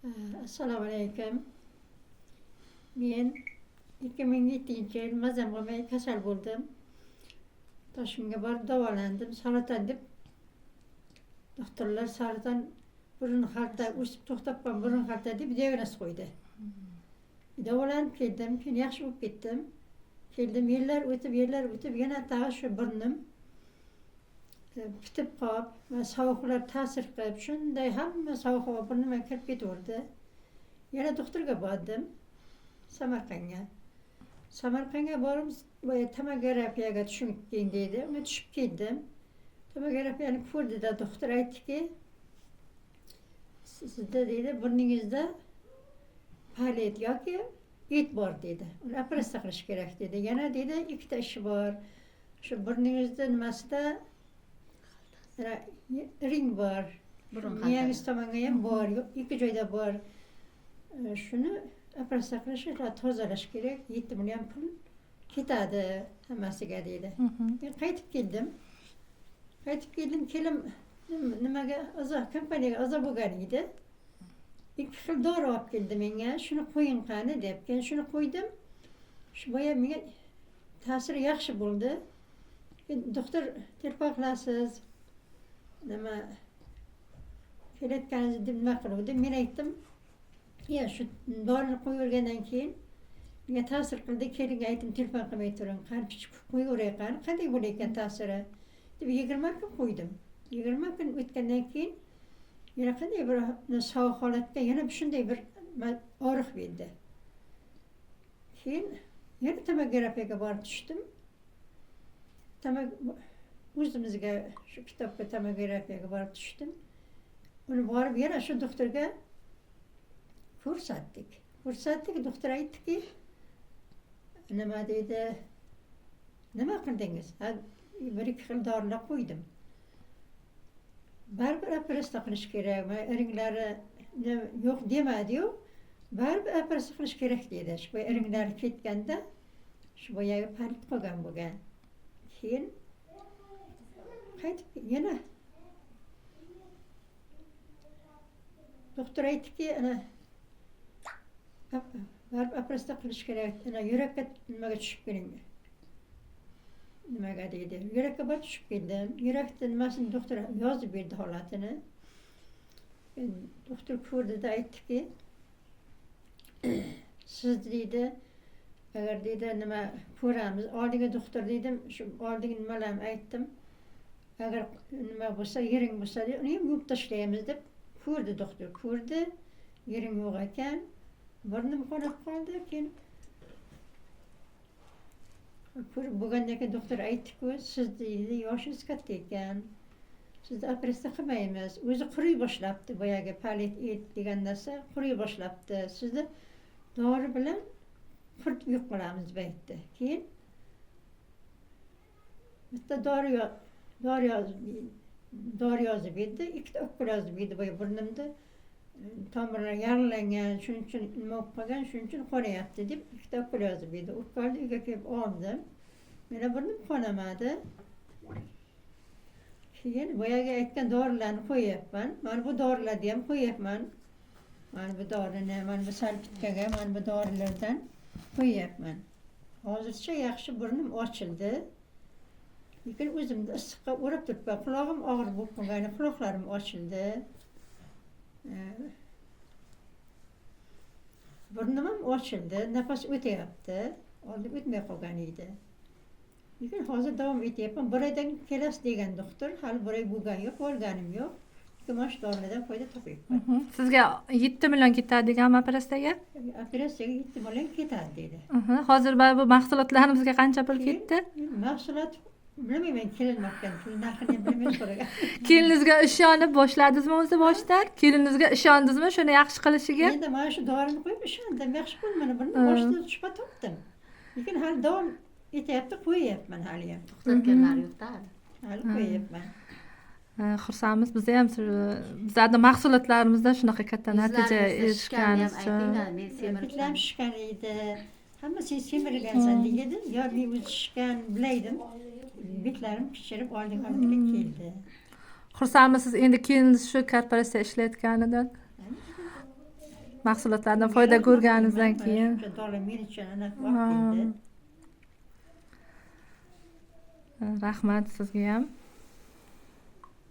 Assalomu alaykum. Men 2007-yil mazam qilmay kasal bo'ldim. Toshkentga borib davolandim. Saratan deb doktorlar saratan burun xalta o'sib to'xtab qolgan burun xalta deb diagnoz qo'ydi. Davolanib keldim, keyin yaxshi bo'lib ketdim. Keldim, yillar o'tib yana tag'i shu burnim bitib qolib va sovuqlar ta'sir qilib, shunday hamma sovuq havo burnimga kirib ketaverdi. Yana doktorga bordim, Samarqandga. Samarqandga borib, tomografiyaga tushib keyin dedi. Uni tushib keldim. Tomografiyani ko'rdida doktor aytdiki, sizda dedi burningizda palet yoki et bor dedi. Uni operatsiya qilish kerak dedi. Yana dedi, ikkita ishi bor. Shu burningizda nimasida ring bor. Miyangiz tomonga ham bor, ikki joyda bor. Shuni operatsiya qilish, tozalash kerak. 7 million pul ketadi hammasiga dedi. Men qaytib keldim. Kelim nimaga kompaniyaga a'zo bo'lgan edi. 2 xil dori olib keldi menga. Shuni qo'ying qani deb. Keyin shuni qo'ydim. Shu boya menga ta'siri yaxshi bo'ldi. Doktor telefon qilasiz. Nima kelayotganingizni deb nima qiluvdi. Men aytdim, "Ya, shu dorini qo'ygandan keyin menga ta'sir qildi. Keling aytdim, telefon qilmay turing. Qani qo'yaveray qani, qanday bo'lar ekan ta'siri?" deb 20 kun qo'ydim. 20 kun o'tgandan keyin yana qanday bir sovuq holatda yana shunday bir og'riq berdi. Keyin yana tomografiyaga borib tushdim. O'zimizga shu kitobga tomografiyaga borib tushdim. Uni borib yana shu doktorga ko'rsatdik. Doktor aytdiki, nima dedi? Nima qildingiz? Bir ikki xil dorilar qo'ydim. Baribir operatsiya qilish kerak. Iringlari yo'q demadi-yu. Baribir operatsiya qilish kerak dedi. Shu iringlari ketganda shu boyagi palit qolgan bo'lgan. Keyin qaytib yana doktor aytdiki, baribir operatsiya qilish kerak. Yurakka nimaga tushib keling. Nimaga dedi. Yurakka borib tushib keldim. Yurakda nimasini doktor yozib berdi holatini. Doktor ko'rdida aytdiki, siz dedi, agar dedi nima ko'ramiz, oldingi doktor dedim, shu oldingi nimalarni aytdim. Agar nima bo'lsa, yering bo'lsa, uni ham yuvib tashlaymiz deb ko'rdi doktor. Ko'rdi, yering yo'q ekan. Burnim qonab qoldi. Keyin ko'rib bo'lgandan keyin doktor aytdi-ku, siz deydi, yoshingiz katta ekan. Sizni operatsiya qilmaymiz. O'zi quriy boshlabdi, boyagi palet et degan narsa quriy boshlabdi. Sizni dori bilan quritib yo'q qilamiz deb aytdi. Keyin bitta dori yozib berdi, ikkita o'pkal yozib berdi. Boya burnimda tomirlar yaralangan, shuning uchun nima bo'lib qolgan, shuning uchun qonayapti deb ikkita o'pkal yozib berdi. O'pkalni uyga kelib oldim. Mena burnim qonamadi. Keyin boyagi aytgan dorilarni qo'yapman. Mana bu dorilarni ham qo'yapman. Mana bu dorini, mana bu salfetkaga, mana bu dorilardan qo'yapman. Hozircha yaxshi burnim ochildi. Lekin o'zimni issiqqa o'rab turibman. Qulog'im og'ir bo'lib qolgan, quloqlarim ochildi. Burnim ham ochildi, nafas o'tyapti. Oldin o'tmay qolgan edi. Lekin hozir davom etyapman. Bir oydan kelasiz degan doktor, hali bir oy bo'lgan yo'q, olganim yo'q. Mana shu dorilardan foyda topyapman. Sizga 7 million ketadi degan operatsiyaga? Operatsiyaga 7 million ketadi dedi. Hozir bu mahsulotlarimizga qancha pul ketdi? Mahsulot bilmayman, kelinmoqdan pul narxini bilmay so'ragan. Keliningizga ishonib boshladingizmi o'zi boshdan? Keliningizga ishondingizmi shuni yaxshi qilishiga? Endi mana shu dorini qo'yib ishondim, yaxshi bo'lmadi. Buni boshida shubha topdim. Lekin hali davom etyapti, qo'yyapman hali ham. To'xtatganlar yo'q-da. Hali qo'yyapman. Xursandmiz. Biz ham bizning mahsulotlarimizda shunaqa katta natija erishganimiz uchun. Bitlam shishgan edi. Hammasi semirilgansan dedi. Yo, men o'zi shishgan bilaydim. Bitlarim pishirib olding keldi. Xursandmisiz endi keliningiz shu korporatsiya ishlayotganidan? mahsulotlardan foyda ko'rganingizdan keyin. Dola men uchun aniq Ha. vaqt edi. Rahmat sizga ham.